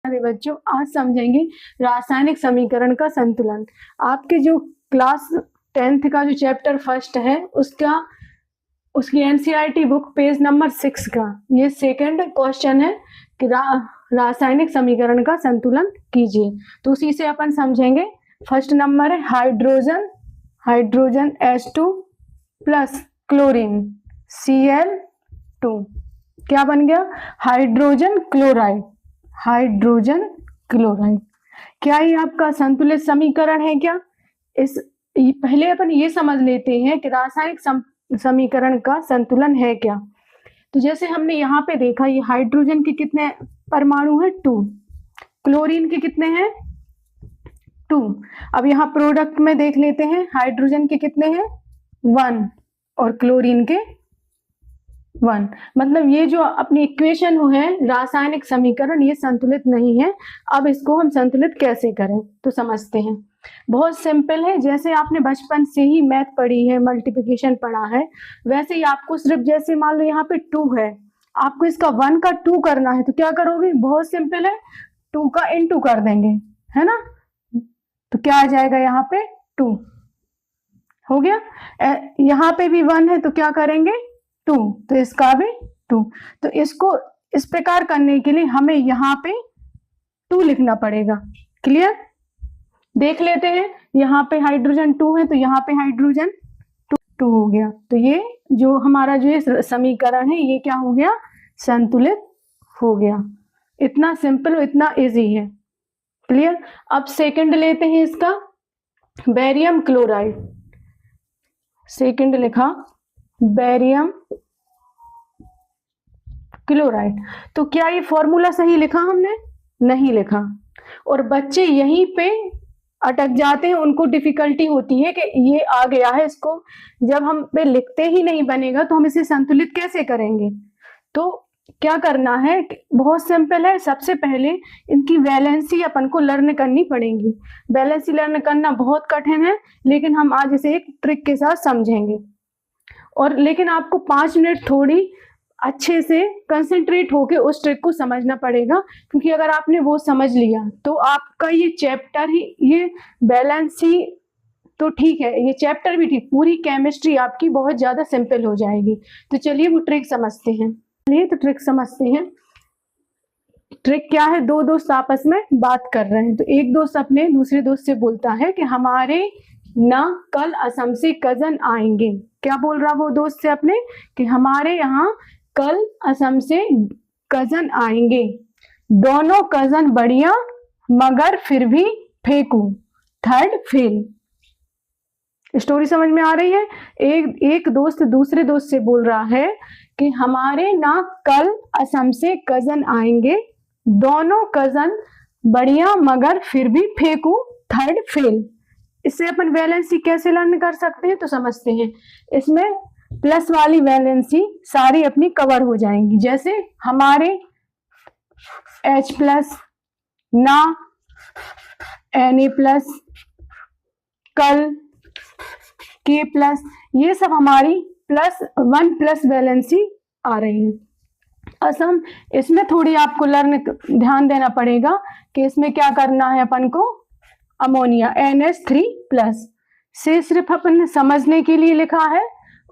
अरे बच्चों, आज समझेंगे रासायनिक समीकरण का संतुलन। आपके जो क्लास 10th का जो चैप्टर फर्स्ट है उसकी एनसीईआरटी बुक पेज नंबर 6 का ये सेकंड क्वेश्चन है कि रासायनिक समीकरण का संतुलन कीजिए। तो उसी से अपन समझेंगे। फर्स्ट नंबर है hydrogen H2 plus chlorine Cl2। क्या बन गया? Hydrogen chloride. क्या ये आपका संतुलित समीकरण है क्या? पहले अपन ये समझ लेते हैं कि रासायनिक समीकरण का संतुलन है क्या। तो जैसे हमने यहाँ पे देखा, ये हाइड्रोजन के कितने परमाणु है? 2। क्लोरीन के कितने हैं? 2। अब यहाँ प्रोडक्ट में देख लेते हैं, हाइड्रोजन के कितने हैं? 1 और क्लोरीन के 1। मतलब ये जो अपनी इक्वेशन है रासायनिक समीकरण, ये संतुलित नहीं है। अब इसको हम संतुलित कैसे करें तो समझते हैं। बहुत सिंपल है। जैसे आपने बचपन से ही मैथ पढ़ी है, मल्टीप्लिकेशन पढ़ा है, वैसे ही आपको सिर्फ जैसे मान लो यहाँ पे 2 है, आपको इसका 1 का 2 करना है तो क्या करोगे? बहुत सिंपल है, 2 का इनटू कर देंगे, है ना। तो क्या आ जाएगा? यहाँ पे 2 हो गया। यहाँ पे भी 1 है तो क्या करेंगे? 2, तो इसका भी 2। तो इसको इस प्रकार करने के लिए हमें यहाँ पे 2 लिखना पड़ेगा। क्लियर? देख लेते हैं, यहाँ पे हाइड्रोजन 2 है तो यहाँ पे हाइड्रोजन 2 हो गया। तो ये जो हमारा जो ये समीकरण है ये क्या हो गया? संतुलित हो गया। इतना सिंपल और इतना इजी है। क्लियर? अब सेकंड लेते हैं इसका, बेरियम क्लोराइड। सेकंड लिखा बेरियम क्लोराइड। तो क्या ये फॉर्मूला सही लिखा हमने? नहीं लिखा। और बच्चे यहीं पे अटक जाते हैं, उनको डिफिकल्टी होती है कि ये आ गया है, इसको जब हम पे लिखते ही नहीं बनेगा तो हम इसे संतुलित कैसे करेंगे। तो क्या करना है? बहुत सिंपल है। सबसे पहले इनकी वैलेंसी अपन को लर्न करनी पड़ेगी। वैलेंसी लर्न करना बहुत कठिन है, लेकिन हम आज इसे एक ट्रिक के साथ समझेंगे। और लेकिन आपको 5 मिनट थोड़ी अच्छे से कंसंट्रेट होके उस ट्रिक को समझना पड़ेगा, क्योंकि अगर आपने वो समझ लिया तो आपका ये चैप्टर ही, ये बैलेंसी तो ठीक है, ये चैप्टर भी ठीक, पूरी केमिस्ट्री आपकी बहुत ज्यादा सिंपल हो जाएगी। तो चलिए वो ट्रिक समझते हैं। चलिए तो ट्रिक समझते हैं। ट्रिक क्या है? 2 दोस्त आपस में बात कर रहे हैं, तो एक दोस्त अपने दूसरे दोस्त से बोलता है कि हमारे ना कल असम से कजन आएंगे। क्या बोल रहा वो दोस्त से अपने? कि हमारे यहाँ कल असम से कजन आएंगे, दोनों कजन बढ़िया मगर फिर भी फेंकू, थर्ड फेल। स्टोरी समझ में आ रही है? एक दोस्त दूसरे दोस्त से बोल रहा है कि हमारे ना कल असम से कजन आएंगे, दोनों कजन बढ़िया मगर फिर भी फेंकू, थर्ड फेल। इससे अपन वैलेंसी कैसे लर्न कर सकते हैं तो समझते हैं। इसमें प्लस वाली वैलेंसी सारी अपनी कवर हो जाएंगी। जैसे हमारे H प्लस, ना Na प्लस, कल K प्लस, ये सब हमारी +1 प्लस वैलेंसी आ रही है। असम इसमें थोड़ी आपको ध्यान देना पड़ेगा कि इसमें क्या करना है अपन को। अमोनिया NH3 प्लस से सिर्फ अपन समझने के लिए लिखा है,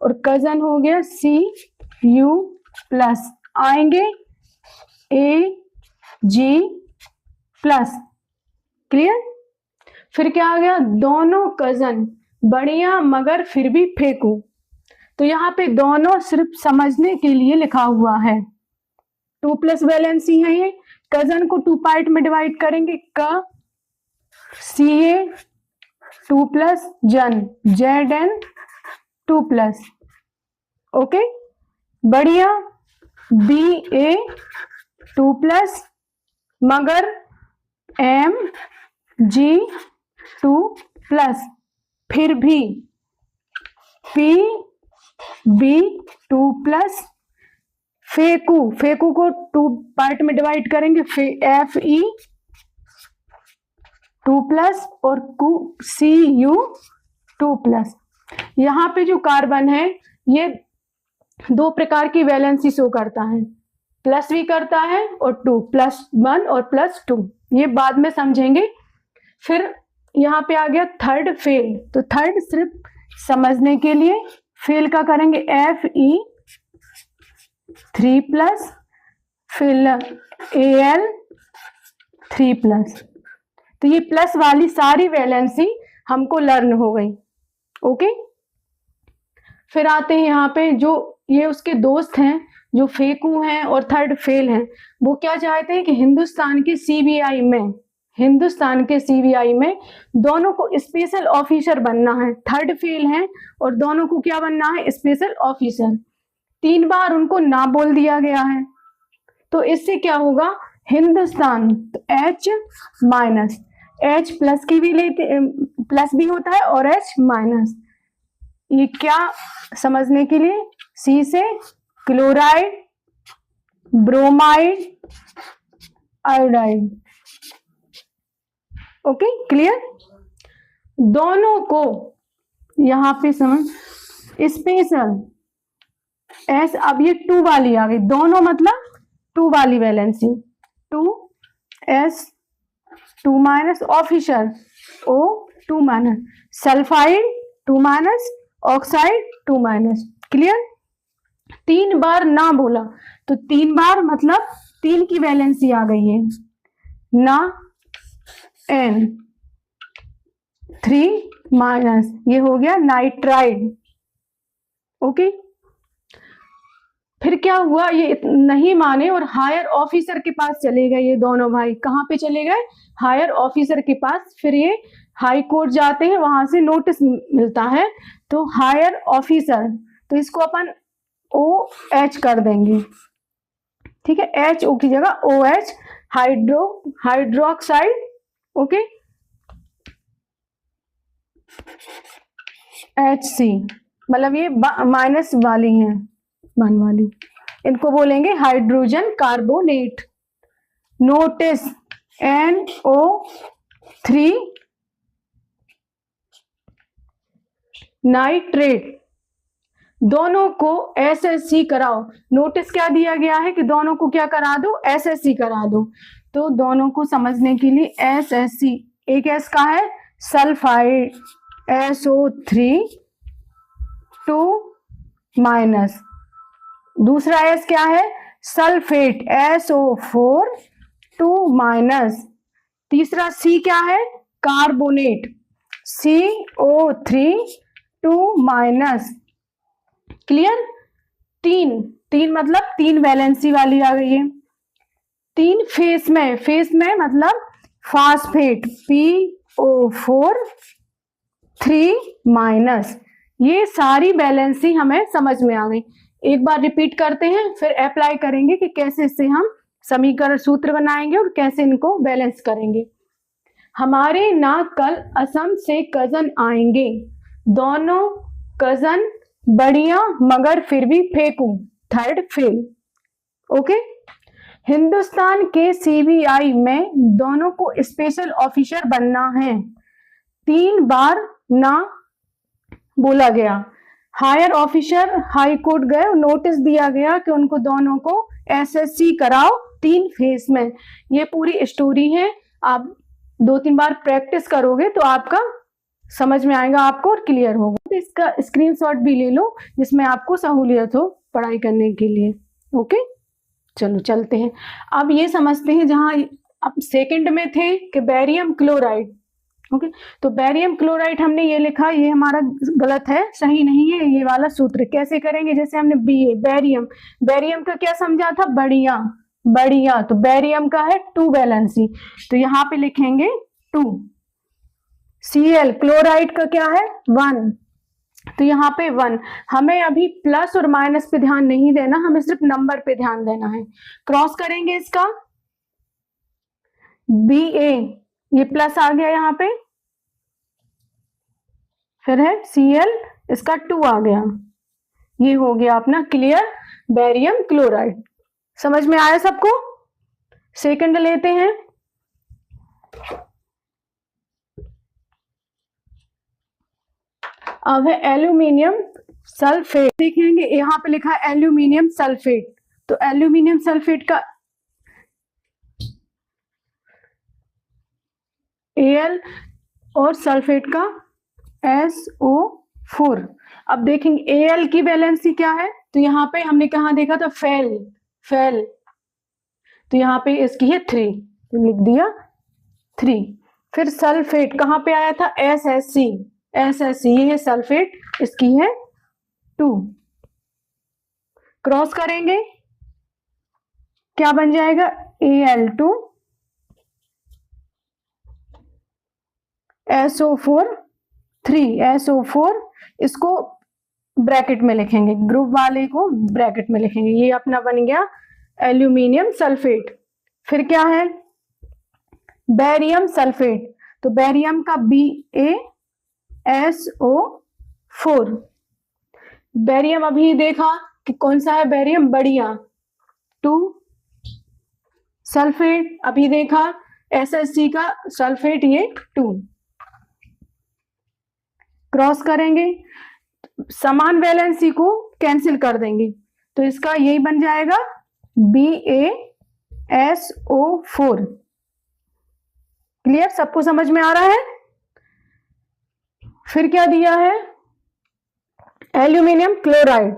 और कजन हो गया Cu प्लस, आएंगे Ag प्लस। क्लियर? फिर क्या आ गया? दोनों कजन बढ़िया मगर फिर भी फेंकू। तो यहाँ पे दोनों सिर्फ समझने के लिए लिखा हुआ है। 2 प्लस वैलेंसी है ये। कजन को 2 पार्ट में डिवाइड करेंगे, क Ca 2 प्लस, जन Zn 2 प्लस। ओके, बढ़िया Ba 2 प्लस मगर Mg 2 प्लस, फिर भी Pb 2 प्लस, फेंकू को 2 पार्ट में डिवाइड करेंगे, Fe 2 प्लस और Cu 2 प्लस। यहाँ पे जो कार्बन है ये 2 प्रकार की वैलेंसी शो करता है। प्लस भी करता है और 2 +1 और +2, ये बाद में समझेंगे। फिर यहाँ पे आ गया थर्ड फेल, तो थर्ड सिर्फ समझने के लिए, फेल का करेंगे Fe 3+, फिर Al 3+। तो ये प्लस वाली सारी वैलेंसी हमको लर्न हो गई। ओके, फिर आते हैं यहाँ पे, जो ये उसके दोस्त हैं जो फेकू हैं और थर्ड फेल हैं, वो क्या चाहते हैं कि हिंदुस्तान के सीबीआई में दोनों को स्पेशल ऑफिसर बनना है। थर्ड फेल हैं और दोनों को क्या बनना है? Special officer. 3 बार उनको ना बोल दिया गया है, तो इससे क्या होगा? हिंदुस्तान, तो H प्लस की भी लेते, प्लस भी होता है और H-, ये क्या समझने के लिए, C से chloride, bromide, iodide. Okay, clear? दोनों को यहां पे समझ, स्पेशल एस, अब ये 2 वाली आ गई, दोनों मतलब 2 वाली valency, 2s2-, officer O2-, sulphide 2-, oxide 2-। Clear? 3 बार ना बोला, तो 3 बार मतलब 3 की वैलेंसी आ गई है ना, N3-, ये हो गया नाइट्राइड। ओके, फिर क्या हुआ? ये नहीं माने और हायर ऑफिसर के पास चले गए। ये दोनों भाई कहाँ पे चले गए? हायर ऑफिसर के पास। फिर ये हाई कोर्ट जाते हैं, वहां से नोटिस मिलता है, तो हायर ऑफिसर, तो इसको अपन OH कर देंगे। ठीक है, HO की जगह OH, हाइड्रोक्साइड। ओके, HC, मतलब ये माइनस वाली है, 1 वाली, इनको बोलेंगे hydrogen carbonate. Notice NO3 nitrate, दोनों को SSC कराओ। नोटिस क्या दिया गया है कि दोनों को क्या करा दो? SSC करा दो। तो दोनों को समझने के लिए SSC, एक S का है सल्फाइड SO3-, दूसरा S क्या है? सल्फेट SO4-, तीसरा C क्या है? Carbonate CO3-। क्लियर? 3 मतलब 3 वैलेंसी वाली आ गई है। 3 फेस में मतलब फास्फेट PO4-, ये सारी वैलेंसी हमें समझ में आ गई। एक बार रिपीट करते हैं, फिर अप्लाई करेंगे कि कैसे इससे हम समीकरण सूत्र बनाएंगे और कैसे इनको बैलेंस करेंगे। हमारे ना कल असम से कजन आएंगे, दोनों कजन बढ़िया मगर फिर भी फेंकू, थर्ड फेल। ओके, हिंदुस्तान के सीबीआई में दोनों को स्पेशल ऑफिसर बनना है, 3 बार ना बोला गया। हायर ऑफिसर हाई कोर्ट गए और नोटिस दिया गया कि उनको दोनों को SSC कराओ 3 फेस में। ये पूरी स्टोरी है, आप 2-3 बार प्रैक्टिस करोगे तो आपका समझ में आएगा आपको और क्लियर होगा। तो इसका स्क्रीनशॉट भी ले लो जिसमें आपको सहूलियत हो पढ़ाई करने के लिए। ओके, चलो चलते हैं। अब ये समझते हैं, जहां अब सेकंड में थे कि बैरियम क्लोराइड। ओके, तो बैरियम क्लोराइड हमने ये लिखा, ये हमारा गलत है, सही नहीं है ये वाला सूत्र। कैसे करेंगे? जैसे हमने बैरियम का क्या समझा था? बढ़िया, तो बैरियम का है 2 वैलेंसी, तो यहाँ पे लिखेंगे 2। Cl क्लोराइड का क्या है? 1, तो यहाँ पे 1। हमें अभी प्लस और माइनस पे ध्यान नहीं देना, हमें सिर्फ नंबर पे ध्यान देना है। क्रॉस करेंगे इसका, Ba, ये प्लस आ गया यहाँ पे, फिर है Cl, इसका 2 आ गया, ये हो गया अपना क्लियर बैरियम क्लोराइड। समझ में आया सबको? सेकंड लेते हैं। अब है एल्यूमिनियम सल्फेट, देखेंगे यहाँ पे लिखा है एल्यूमिनियम सल्फेट, तो एल्यूमिनियम सल्फेट का Al और सल्फेट का SO4। अब देखेंगे Al की वैलेंसी क्या है, तो यहाँ पे हमने कहा देखा था फेल, तो यहाँ पे इसकी है 3, तो लिख दिया 3। फिर सल्फेट कहाँ पे आया था, SSC, ये है सल्फेट, इसकी है 2। क्रॉस करेंगे क्या बन जाएगा, Al2 SO4 3, SO4, इसको ब्रैकेट में लिखेंगे, ग्रुप वाले को ब्रैकेट में लिखेंगे, ये अपना बन गया एल्यूमिनियम सल्फेट। फिर क्या है, बेरियम सल्फेट, तो बेरियम का BaSO4। बेरियम अभी देखा कि कौन सा है बेरियम, बढ़िया 2 सल्फेट, अभी देखा SSC का सल्फेट ये 2। क्रॉस करेंगे, समान वैलेंसी को कैंसिल कर देंगे, तो इसका यही बन जाएगा BaSO4। क्लियर, सबको समझ में आ रहा है। फिर क्या दिया है, एल्यूमिनियम क्लोराइड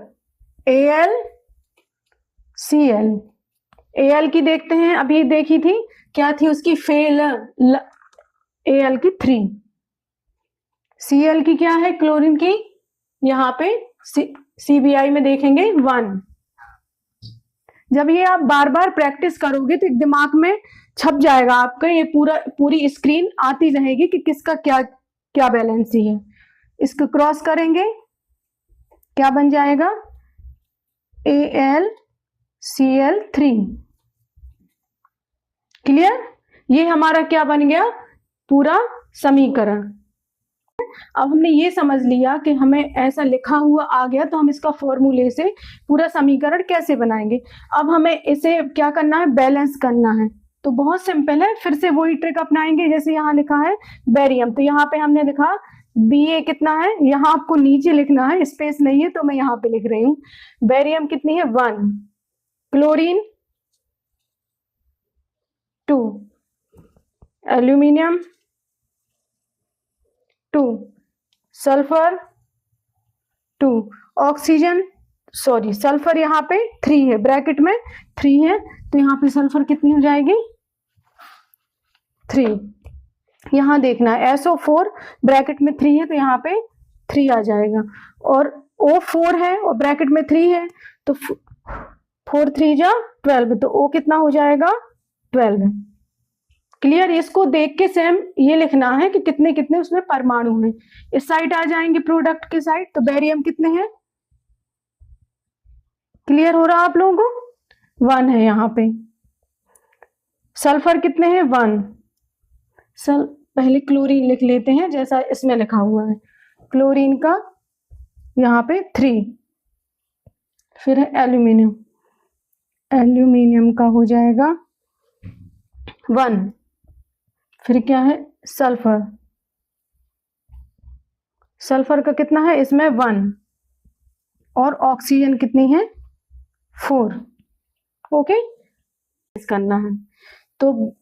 AlCl। Al की देखते हैं, अभी देखी थी क्या थी उसकी, फेल, Al की 3, Cl की क्या है, क्लोरीन की, यहाँ पे CBI में देखेंगे 1। जब ये आप बार बार प्रैक्टिस करोगे तो एक दिमाग में छप जाएगा आपका, ये पूरी स्क्रीन आती रहेगी कि किसका क्या क्या बैलेंसी है। इसको क्रॉस करेंगे क्या बन जाएगा, AlCl3। क्लियर, ये हमारा क्या बन गया, पूरा समीकरण। अब हमने ये समझ लिया कि हमें ऐसा लिखा हुआ आ गया, तो हम इसका फॉर्मूले से पूरा समीकरण कैसे बनाएंगे। अब हमें इसे क्या करना है, बैलेंस करना है। तो बहुत सिंपल है, फिर से वही ट्रिक अपनाएंगे। जैसे यहाँ लिखा है बेरियम, तो यहाँ पे हमने लिखा Ba कितना है, यहाँ आपको नीचे लिखना है, स्पेस नहीं है तो मैं यहाँ पे लिख रही हूँ। बेरियम कितनी है 1, chlorine 2, aluminium 2, sulphur 2, oxygen, sorry sulphur यहाँ पे 3 है, ब्रैकेट में 3 है, तो यहाँ पे सल्फर कितनी हो जाएगी 3। यहाँ देखना है SO4 ब्रैकेट में 3 है, तो यहाँ पे 3 आ जाएगा, और O4 है और ब्रैकेट में 3 है, तो 4 3 जा 12, तो O कितना हो जाएगा 12। क्लियर, इसको देख के सेम ये लिखना है कि कितने कितने उसमें परमाणु हैं। इस साइड आ जाएंगे प्रोडक्ट के साइड, तो बेरियम कितने हैं, क्लियर हो रहा आप लोगों को, 1 है यहाँ पे। सल्फर कितने हैं 1, पहले क्लोरीन लिख लेते हैं जैसा इसमें लिखा हुआ है, क्लोरीन का यहाँ पे 3। फिर है एल्यूमिनियम, एल्यूमिनियम का हो जाएगा 1। फिर क्या है सल्फर, सल्फर का कितना है इसमें 1, और ऑक्सीजन कितनी है 4। ओके, करना है तो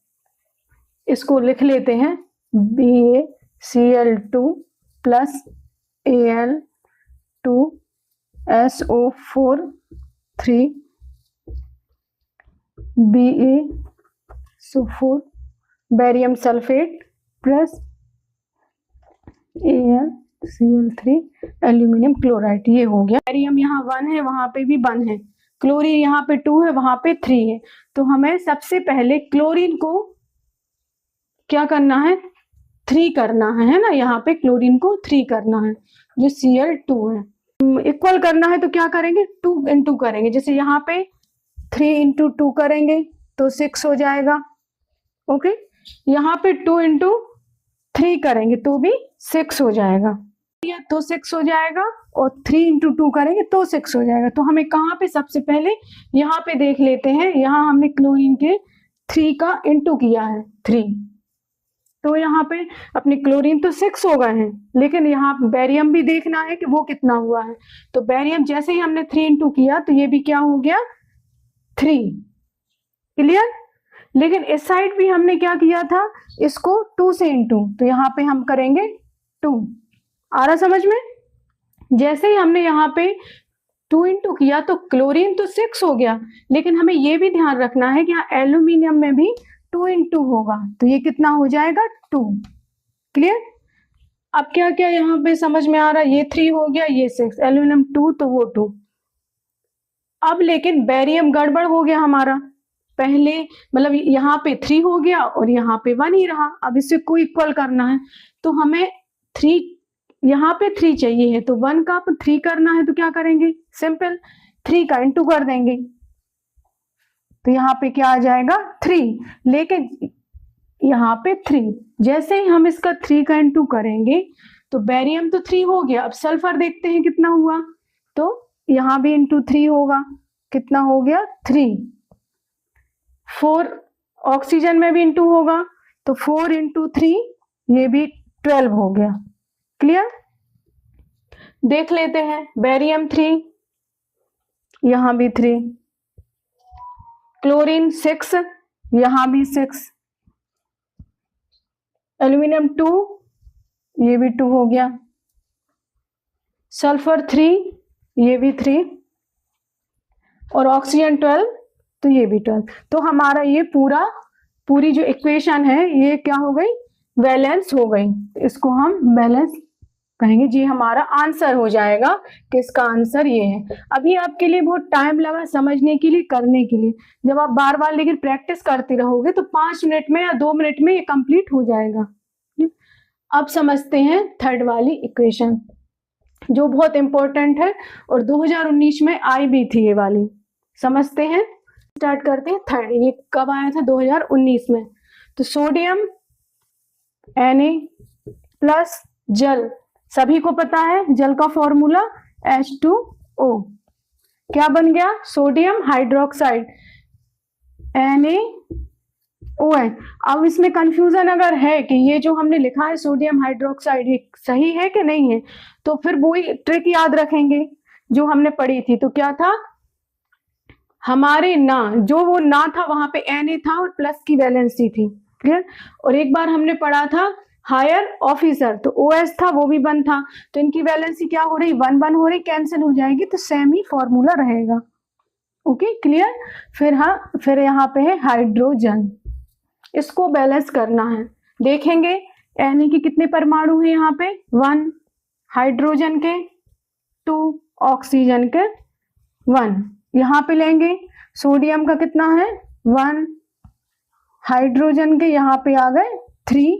इसको लिख लेते हैं BaCl2 plus Al2SO4 3 BaSO4 barium sulphate plus AlCl3 aluminium chloride. ये हो गया, बेरियम यहाँ 1 है, वहां पे भी 1 है, क्लोरीन यहाँ पे 2 है, वहां पे 3 है। तो हमें सबसे पहले क्लोरीन को क्या करना है, 3 करना है ना, यहाँ पे क्लोरीन को 3 करना है, जो Cl2 है। इक्वल करना है तो क्या करेंगे, 2 into करेंगे, जैसे यहाँ पे 3 into 2 करेंगे तो 6 हो जाएगा। ओके, यहाँ पे 2 into 3 करेंगे तो भी 6 हो जाएगा, तो 6 हो जाएगा, और 3 into 2 करेंगे तो 6 हो जाएगा। तो हमें कहाँ पे, सबसे पहले यहाँ पे देख लेते हैं, यहाँ हमने क्लोरीन के 3 का इंटू किया है 3, तो यहाँ पे अपने क्लोरीन तो 6 हो गए हैं, लेकिन यहाँ बेरियम भी देखना है कि वो कितना हुआ है। तो बेरियम जैसे ही हमने 3 into किया तो ये भी क्या हो गया 3। क्लियर? लेकिन इस साइड भी हमने क्या किया था, इसको 2 से इनटू, तो यहाँ पे हम करेंगे 2। आ रहा समझ में? जैसे ही हमने यहाँ पे 2 इंटू किया तो क्लोरीन तो 6 हो गया, लेकिन हमें ये भी ध्यान रखना है कि यहाँ एल्यूमिनियम में भी 2 इंटू होगा, तो ये कितना हो जाएगा 2। क्लियर? अब क्या क्या यहाँ पे समझ में आ रहा है, ये 3 हो गया, ये 6, एल्यूमिनियम 2 तो वो 2। अब लेकिन बेरियम गड़बड़ हो गया हमारा, पहले मतलब यहाँ पे 3 हो गया और यहाँ पे 1 ही रहा। अब इसे को इक्वल करना है तो हमें 3, यहाँ पे 3 चाहिए है, तो 1 का 3 करना है तो क्या करेंगे, सिंपल 3 का इंटू कर देंगे, तो यहाँ पे क्या आ जाएगा 3, लेकिन यहाँ पे 3, जैसे ही हम इसका 3 का इंटू करेंगे तो बेरियम तो 3 हो गया। अब सल्फर देखते हैं कितना हुआ, तो यहाँ भी इंटू 3 होगा, कितना हो गया 3। 4 ऑक्सीजन में भी इंटू होगा, तो 4 इंटू 3 ये भी 12 हो गया। क्लियर? देख लेते हैं, बेरियम 3, यहां भी 3, क्लोरीन 6, यहां भी 6, एल्यूमिनियम 2, ये भी 2 हो गया, सल्फर 3, ये भी 3, और ऑक्सीजन 12, तो ये भी 12। तो हमारा ये पूरी जो इक्वेशन है ये क्या हो गई, बैलेंस हो गई। इसको हम बैलेंस कहेंगे, जी हमारा आंसर हो जाएगा कि इसका आंसर ये है। अभी आपके लिए बहुत टाइम लगा समझने के लिए, करने के लिए, जब आप बार बार लेकिन प्रैक्टिस करते रहोगे तो 5 मिनट में या 2 मिनट में ये कंप्लीट हो जाएगा। अब समझते हैं थर्ड वाली इक्वेशन, जो बहुत इंपॉर्टेंट है और 2019 में आई भी थी ये वाली। समझते हैं, स्टार्ट करते हैं थर्ड। ये कब आया था, 2019 में। तो सोडियम Na+ जल, सभी को पता है जल का फॉर्मूला H2O, क्या बन गया, सोडियम हाइड्रोक्साइड NaOH। अब इसमें कंफ्यूजन अगर है कि ये जो हमने लिखा है सोडियम हाइड्रोक्साइड ये सही है कि नहीं है, तो फिर वही ट्रिक याद रखेंगे जो हमने पढ़ी थी। तो क्या था, हमारे ना जो वो ना था वहां पे Na था और प्लस की वैलेंसी थी। क्लियर? और एक बार हमने पढ़ा था हायर ऑफिसर, तो OH था वो भी 1 था, तो इनकी वैलेंसी क्या हो रही, 1 हो रही, कैंसिल हो जाएगी, तो सेम ही फॉर्मूला रहेगा। Okay clear? फिर यहाँ पे है हाइड्रोजन, इसको बैलेंस करना है। देखेंगे Na के कितने परमाणु हैं यहाँ पे, 1, हाइड्रोजन के 2, ऑक्सीजन के 1। यहाँ पे लेंगे सोडियम का कितना है 1, हाइड्रोजन के यहाँ पे आ गए 3,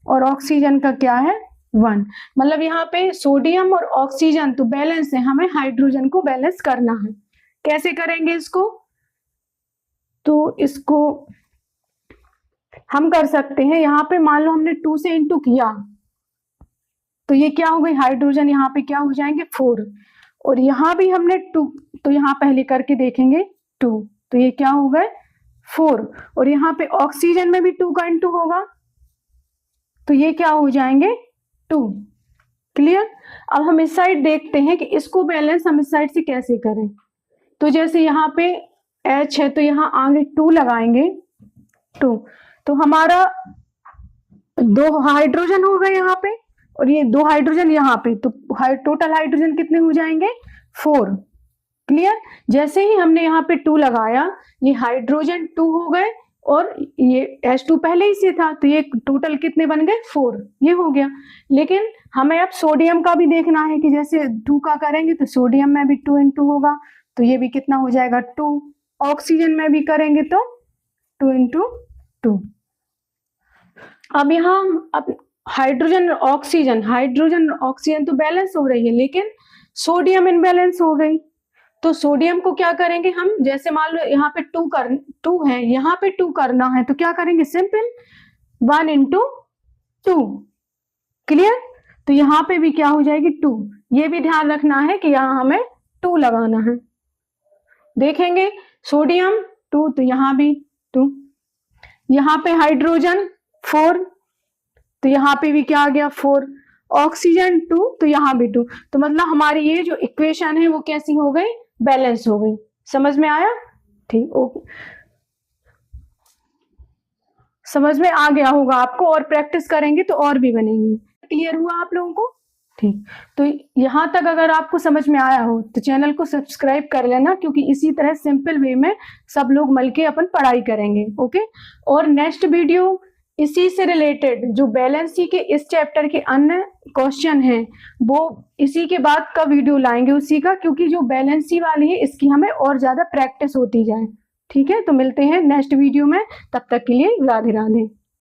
और ऑक्सीजन का क्या है 1। मतलब यहाँ पे सोडियम और ऑक्सीजन तो बैलेंस है, हमें हाइड्रोजन को बैलेंस करना है। कैसे करेंगे इसको, तो इसको हम कर सकते हैं, यहाँ पे मान लो हमने 2 से इंटू किया तो ये क्या हो गई, हाइड्रोजन यहाँ पे क्या हो जाएंगे 4, और यहाँ भी हमने 2, तो यहाँ पहले करके देखेंगे 2, तो ये क्या हो गए 4, और यहाँ पे ऑक्सीजन में भी 2 का इंटू होगा तो ये क्या हो जाएंगे 2। क्लियर? अब हम इस साइड देखते हैं कि इसको बैलेंस हम इस साइड से कैसे करें। तो जैसे यहाँ पे H है तो यहाँ आगे 2 लगाएंगे, 2, तो हमारा 2 हाइड्रोजन हो गए यहाँ पे, और ये 2 हाइड्रोजन यहाँ पे, तो टोटल हाइड्रोजन कितने हो जाएंगे 4। क्लियर? जैसे ही हमने यहाँ पे 2 लगाया ये हाइड्रोजन 2 हो गए, और ये H2 पहले ही से था, तो ये टोटल कितने बन गए 4, ये हो गया। लेकिन हमें अब सोडियम का भी देखना है कि जैसे 2 का करेंगे तो सोडियम में भी 2 इंटू होगा, तो ये भी कितना हो जाएगा 2, ऑक्सीजन में भी करेंगे तो 2 इंटू 2। अब यहाँ अब हाइड्रोजन ऑक्सीजन तो बैलेंस हो रही है, लेकिन सोडियम इनबैलेंस हो गई, तो सोडियम को क्या करेंगे हम, जैसे मान लो यहाँ पे 2 है, यहाँ पे 2 करना है, तो क्या करेंगे, सिंपल 1 इंटू 2। क्लियर? तो यहाँ पे भी क्या हो जाएगी 2। ये भी ध्यान रखना है कि यहाँ हमें 2 लगाना है। देखेंगे सोडियम 2, तो यहाँ भी 2, यहाँ पे हाइड्रोजन 4, तो यहाँ पे भी क्या आ गया 4, ऑक्सीजन 2, तो यहाँ भी 2। तो मतलब हमारी ये जो इक्वेशन है वो कैसी हो गई, बैलेंस हो गई। समझ में आया? ठीक, ओके, समझ में आ गया होगा आपको, और प्रैक्टिस करेंगे तो और भी बनेंगी। क्लियर हुआ आप लोगों को? ठीक, तो यहाँ तक अगर आपको समझ में आया हो तो चैनल को सब्सक्राइब कर लेना, क्योंकि इसी तरह सिंपल वे में सब लोग मिलके अपन पढ़ाई करेंगे। ओके, और नेक्स्ट वीडियो इसी से रिलेटेड जो बैलेंस शीट के इस चैप्टर के अन्य क्वेश्चन हैं वो इसी के बाद का वीडियो लाएंगे उसी का, क्योंकि जो बैलेंस शीट वाली है इसकी हमें और ज्यादा प्रैक्टिस होती जाए। ठीक है, तो मिलते हैं नेक्स्ट वीडियो में, तब तक के लिए राधे राधे।